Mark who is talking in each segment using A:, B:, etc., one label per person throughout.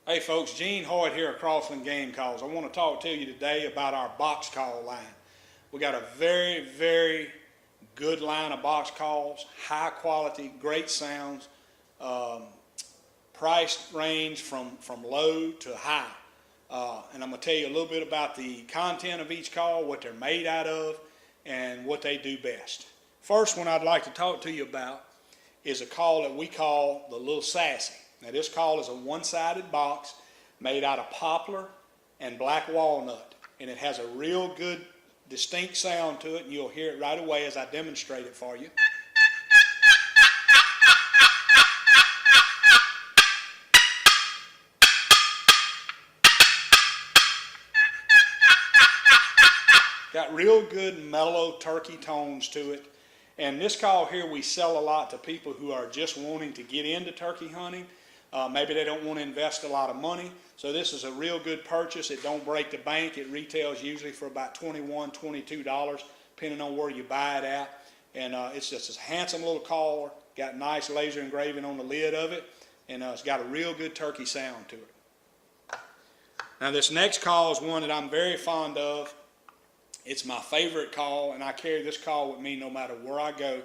A: Hey folks, Gene Hoyt here at Crossland Game Calls. I want to talk to you today about our box call line. We got a very good line of box calls, high quality, great sounds, price range from low to high. And I'm going to tell you a little bit about the content of each call, what they're made out of, and what they do best. First one I'd like to talk to you about is a call that we call the Little Sassy. Now this call is a one-sided box made out of poplar and black walnut, and it has a real good distinct sound to it, and you'll hear it right away as I demonstrate it for you. Got real good mellow turkey tones to it. And this call here we sell a lot to people who are just wanting to get into turkey hunting. Maybe they don't want to invest a lot of money. So this is a real good purchase. It don't break the bank. It retails usually for about $21, $22, depending on where you buy it at. And it's just a handsome little collar. Got nice laser engraving on the lid of it. And it's got a real good turkey sound to it. Now this next call is one that I'm very fond of. It's my favorite call, and I carry this call with me no matter where I go.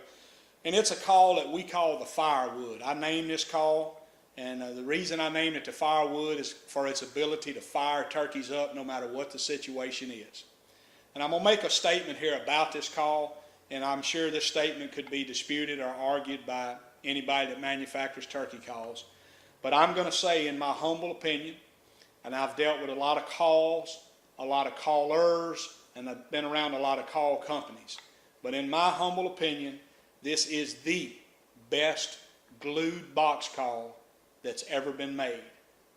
A: And it's a call that we call the firewood. I named this call, and the reason I named it the firewood is for its ability to fire turkeys up no matter what the situation is. And I'm going to make a statement here about this call, and I'm sure this statement could be disputed or argued by anybody that manufactures turkey calls. But I'm going to say, in my humble opinion, and I've dealt with a lot of calls, a lot of callers, and I've been around a lot of call companies. But in my humble opinion, this is the best glued box call that's ever been made.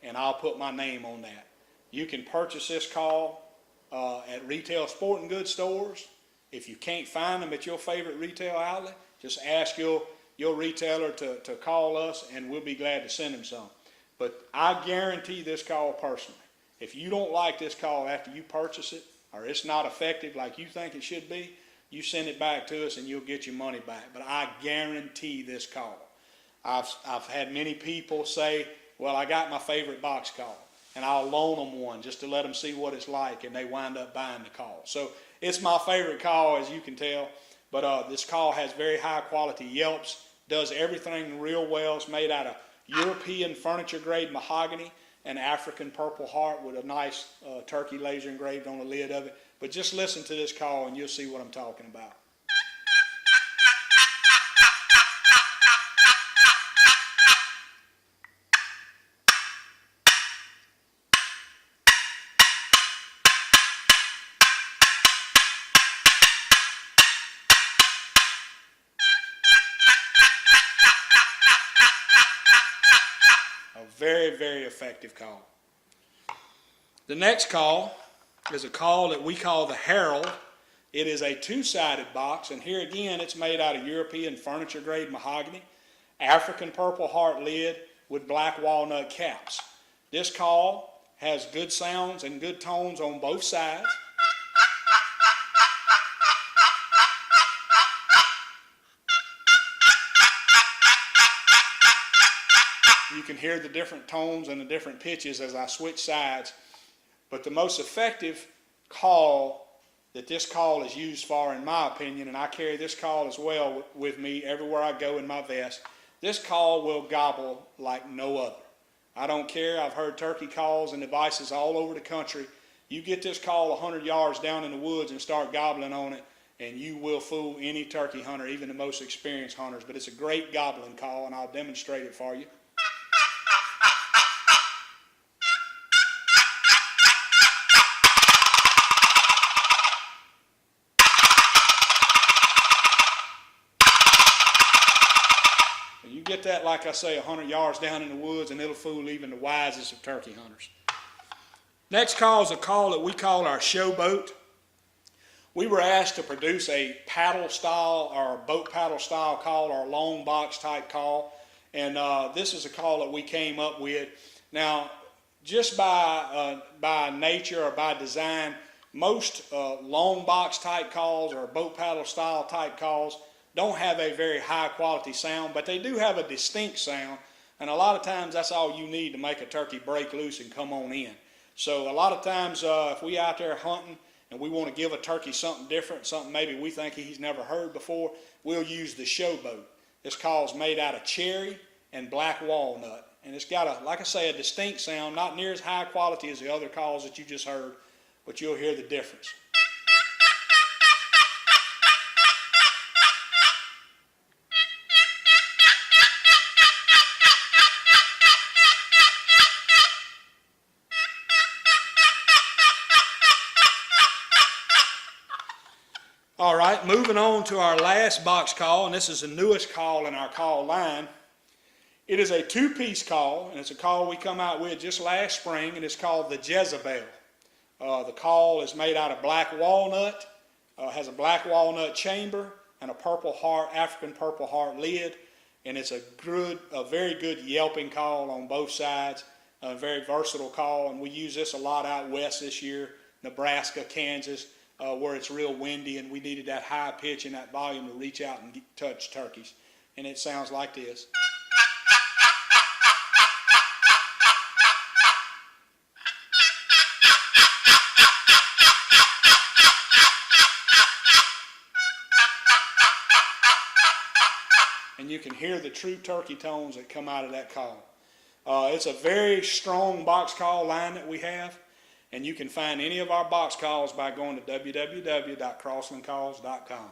A: And I'll put my name on that. You can purchase this call at retail sporting goods stores. If you can't find them at your favorite retail outlet, just ask your retailer to call us, and we'll be glad to send them some. But I guarantee this call personally. If you don't like this call after you purchase it, or it's not effective like you think it should be, you send it back to us and you'll get your money back. But I guarantee this call. I've had many people say, well, I got my favorite box call, and I'll loan them one just to let them see what it's like, and they wind up buying the call. So it's my favorite call, as you can tell. But this call has very high quality yelps, does everything real well. It's made out of European furniture grade mahogany and African Purple Heart with a nice turkey laser engraved on the lid of it. But just listen to this call and you'll see what I'm talking about. Very effective call. The next call is a call that we call the Herald. It is a two-sided box, and here again it's made out of European furniture grade mahogany, African Purple Heart lid with black walnut caps. This call has good sounds and good tones on both sides. You can hear the different tones and the different pitches as I switch sides. But the most effective call that this call is used for, in my opinion, and I carry this call as well with me everywhere I go in my vest, this call will gobble like no other. I don't care. I've heard turkey calls and devices all over the country. You get this call 100 yards down in the woods and start gobbling on it, and you will fool any turkey hunter, even the most experienced hunters. But it's a great gobbling call, and I'll demonstrate it for you. You get that, like I say, 100 yards down in the woods, and it'll fool even the wisest of turkey hunters. Next call is a call that we call our showboat. We were asked to produce a paddle style or boat paddle style call, or long box type call, and this is a call that we came up with. Now, just by nature or by design, most long box type calls or boat paddle style type calls don't have a very high quality sound, but they do have a distinct sound. And a lot of times that's all you need to make a turkey break loose and come on in. So a lot of times if we out there hunting and we want to give a turkey something different, something maybe we think he's never heard before, we'll use the showboat. This call's made out of cherry and black walnut. And it's got a, like I say, a distinct sound, not near as high quality as the other calls that you just heard, but you'll hear the difference. All right, moving on to our last box call, and this is the newest call in our call line. It is a two-piece call, and it's a call we come out with just last spring, and it's called the Jezebel. The call is made out of black walnut, has a black walnut chamber, and a purple heart, African purple heart lid, and it's a very good yelping call on both sides, a very versatile call, and we use this a lot out west this year, Nebraska, Kansas, where it's real windy and we needed that high pitch and that volume to reach out and touch turkeys. And it sounds like this. And you can hear the true turkey tones that come out of that call. It's a very strong box call line that we have. And you can find any of our box calls by going to www.crosslandcalls.com.